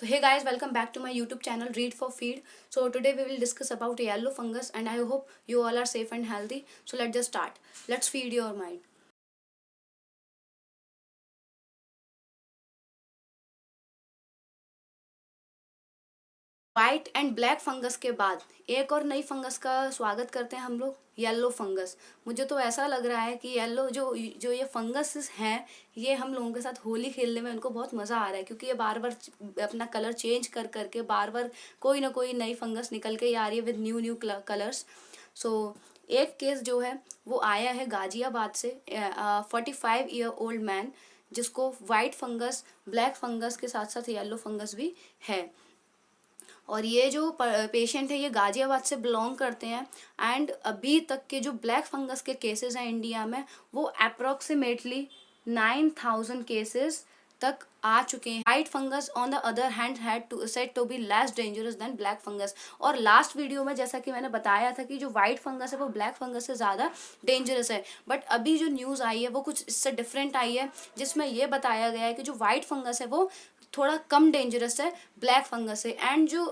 So hey guys, welcome back to my YouTube channel Read for Feed. So today we will discuss about yellow fungus and I hope you all are safe and healthy. So let's just start. Let's feed your mind. White and black fungus के बाद एक और नई fungus का स्वागत करते हैं हम लोग, येलो फंगस। मुझे तो ऐसा लग रहा है कि येलो जो जो ये फंगस हैं, ये हम लोगों के साथ होली खेलने में उनको बहुत मज़ा आ रहा है, क्योंकि ये बार बार अपना कलर चेंज कर करके बार बार कोई ना कोई नई फंगस निकल के ही आ रही है विद न्यू न्यू कलर्स। सो एक केस जो है वो आया है गाजियाबाद से, 45-year-old मैन, जिसको वाइट फंगस, ब्लैक फंगस के साथ साथ येलो फंगस भी है। और ये जो पेशेंट है ये गाजियाबाद से बिलोंग करते हैं। एंड अभी तक के जो ब्लैक फंगस के केसेस हैं इंडिया में, वो अप्रोक्सीमेटली 9,000 केसेस तक आ चुके हैं। White fungus on the other hand had to said to be less dangerous than black fungus. और लास्ट वीडियो में जैसा कि मैंने बताया था कि जो वाइट फंगस है वो ब्लैक फंगस से ज़्यादा डेंजरस है, बट अभी जो न्यूज़ आई है वो कुछ इससे डिफरेंट आई है, जिसमें ये बताया गया है कि जो वाइट फंगस है वो थोड़ा कम डेंजरस है ब्लैक फंगस से। एंड जो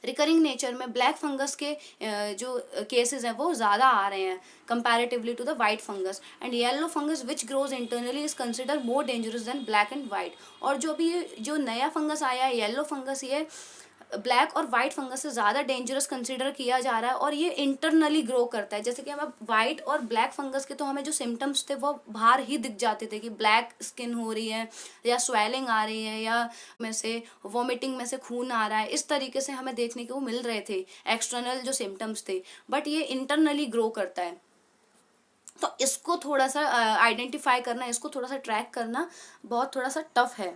रिकरिंग नेचर में ब्लैक फंगस के जो केसेस हैं वो ज़्यादा आ रहे हैं comparatively to the white fungus. And yellow fungus which grows internally is consider more dangerous than black and white. और जो भी जो नया फंगस आया है येलो फंगस, ये ब्लैक और वाइट फंगस से ज़्यादा डेंजरस कंसिडर किया जा रहा है। और ये इंटरनली ग्रो करता है, जैसे कि हमें वाइट और ब्लैक फंगस के तो हमें जो सिम्टम्स थे वो बाहर ही दिख जाते थे कि ब्लैक स्किन हो रही है या स्वेलिंग आ रही है या में से वॉमिटिंग में से खून आ रहा है, इस तरीके से हमें देखने को मिल रहे थे एक्सटर्नल जो सिम्टम्स थे। बट ये इंटरनली ग्रो करता है, तो इसको थोड़ा सा आइडेंटिफाई करना, इसको थोड़ा सा ट्रैक करना बहुत थोड़ा सा टफ है।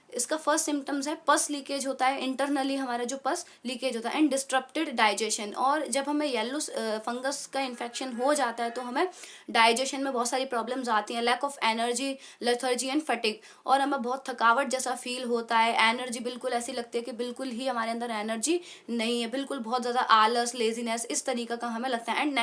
इसका फर्स्ट सिम्टम्स है पस लीकेज होता है, इंटरनली हमारा जो पस लीकेज होता है, एंड डिस्टर्प्टेड डाइजेशन। और जब हमें येलो फंगस का इन्फेक्शन हो जाता है तो हमें डाइजेशन में बहुत सारी प्रॉब्लम्स आती हैं, lack of energy, lethargy and fatigue. और हमें बहुत थकावट जैसा फील होता है, एनर्जी बिल्कुल ऐसी लगती है कि बिल्कुल ही हमारे अंदर एनर्जी नहीं है, बिल्कुल बहुत ज़्यादा आलस, लेजीनेस, इस तरीके का हमें लगता है। And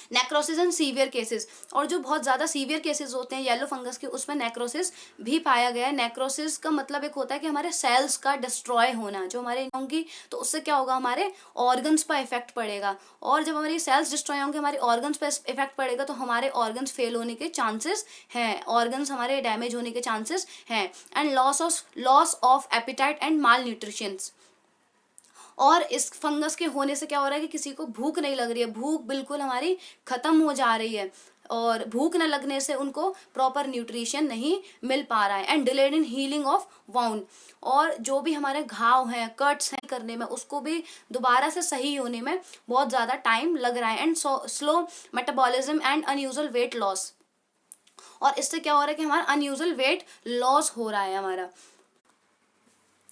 necrosis and severe cases. और जो बहुत ज़्यादा सीवियर केसेस होते हैं येलो फंगस के, उसमें नेक्रोसिस भी पाया गया है। नेक्रोसिस का मतलब एक होता है कि हमारे सेल्स का डिस्ट्रॉय होना, जो हमारे होंगी तो उससे क्या होगा, हमारे ऑर्गन्स पर इफेक्ट पड़ेगा। और जब हमारी सेल्स डिस्ट्रॉय होंगे, हमारे ऑर्गन्स पर इफेक्ट पड़ेगा, तो हमारे ऑर्गन्स फेल होने के चांसेस हैं, ऑर्गन्स हमारे डैमेज होने के चांसेस हैं। And loss of appetite and mall nutrition. और इस फंगस के होने से क्या हो रहा है कि किसी को भूख नहीं लग रही है, भूख बिल्कुल हमारी खत्म हो जा रही है, और भूख न लगने से उनको प्रॉपर न्यूट्रिशन नहीं मिल पा रहा है। And delayed in healing of wound. और जो भी हमारे घाव हैं, कट्स हैं करने में, उसको भी दोबारा से सही होने में बहुत ज़्यादा टाइम लग रहा है। And slow metabolism and unusual weight loss. और इससे क्या हो रहा है कि हमारा अनयूजुअल वेट लॉस हो रहा है हमारा।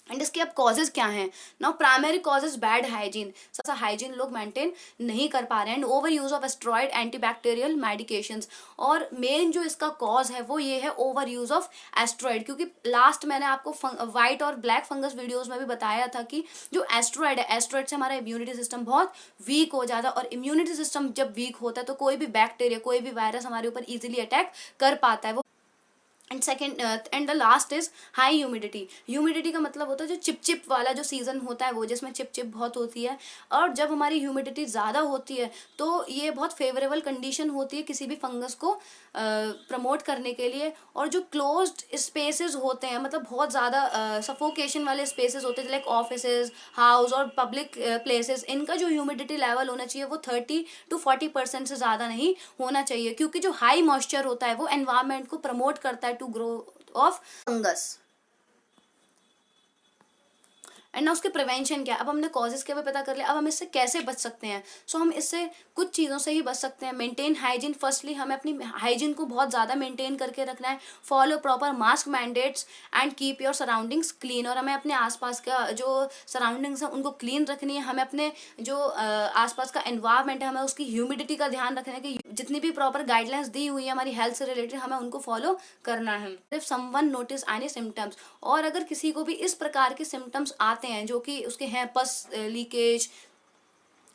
एंड इसके अब कॉजेज क्या हैं? Now primary causes bad hygiene, सा हाइजीन लोग मेंटेन नहीं कर पा रहे हैं, and over use of asteroid antibacterial medications. और मेन जो इसका कॉज है वो ये है ओवर यूज ऑफ एस्ट्रॉइड, क्योंकि लास्ट मैंने आपको वाइट और ब्लैक फंगस वीडियोस में भी बताया था कि जो एस्ट्रॉइड है, एस्ट्रॉइड से हमारा इम्यूनिटी सिस्टम बहुत वीक हो जाता है। और इम्यूनिटी सिस्टम जब वीक होता है तो कोई भी बैक्टीरिया, कोई भी वायरस हमारे ऊपर इजीली अटैक कर पाता है। वो and second and the last is high humidity. Humidity का मतलब होता है जो चिपचिप वाला जो सीजन होता है वो, जिसमें चिपचिप बहुत होती है। और जब हमारी ह्यूमिडिटी ज़्यादा होती है तो ये बहुत फेवरेबल कंडीशन होती है किसी भी फंगस को प्रमोट करने के लिए। और जो क्लोज्ड स्पेसेस होते हैं, मतलब बहुत ज़्यादा सफोकेशन वाले स्पेसेस होते हैं, लाइक ऑफिसेज, हाउस और पब्लिक प्लेसेस, इनका जो ह्यूमिडिटी लेवल होना चाहिए वो 30 to 40% से ज़्यादा नहीं होना चाहिए, क्योंकि जो हाई मॉइस्चर होता है वो एनवायरमेंट को प्रमोट करता है to grow of fungus. And ना उसके प्रिवेंशन क्या, अब हमने कॉजेज के भी पता कर लिया, अब हम इससे कैसे बच सकते हैं। सो हम इससे कुछ चीज़ों से ही बच सकते हैं। मेंटेन हाइजीन, फर्स्टली हमें अपनी हाइजीन को बहुत ज़्यादा मेंटेन करके रखना है। Follow proper mask mandates and keep your surroundings clean. और हमें अपने आसपास का जो सराउंडिंग्स हैं उनको क्लीन रखनी है। हमें अपने जो आसपास का एनवायरनमेंट है, हमें उसकी ह्यूमिडिटी का ध्यान रखना है कि जितनी भी प्रॉपर गाइडलाइंस दी हुई है हमारी हेल्थ से रिलेटेड, हमें उनको फॉलो करना है। If someone notice any symptoms, और अगर किसी को भी इस प्रकार के सिम्टम्स आते हैं जो कि उसके हैं, पस लीकेज,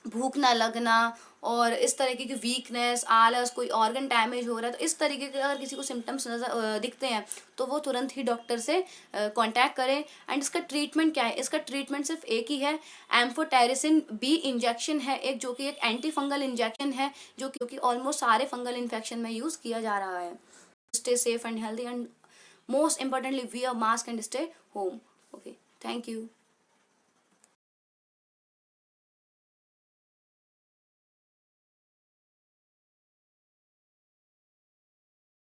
भूख ना लगना और इस तरीके की वीकनेस, आलस, कोई ऑर्गन डैमेज हो रहा है, तो इस तरीके के अगर किसी को सिम्टम्स नज़र दिखते हैं तो वो तुरंत ही डॉक्टर से कांटेक्ट करें। एंड इसका ट्रीटमेंट क्या है? इसका ट्रीटमेंट सिर्फ एक ही है, एम्फोटेरिसिन बी इंजेक्शन है एक, जो कि एक एंटी फंगल इंजेक्शन है, जो कि ऑलमोस्ट सारे फंगल इन्फेक्शन में यूज़ किया जा रहा है। Stay safe and healthy, and most importantly wear mask and stay home. Okay, thank you.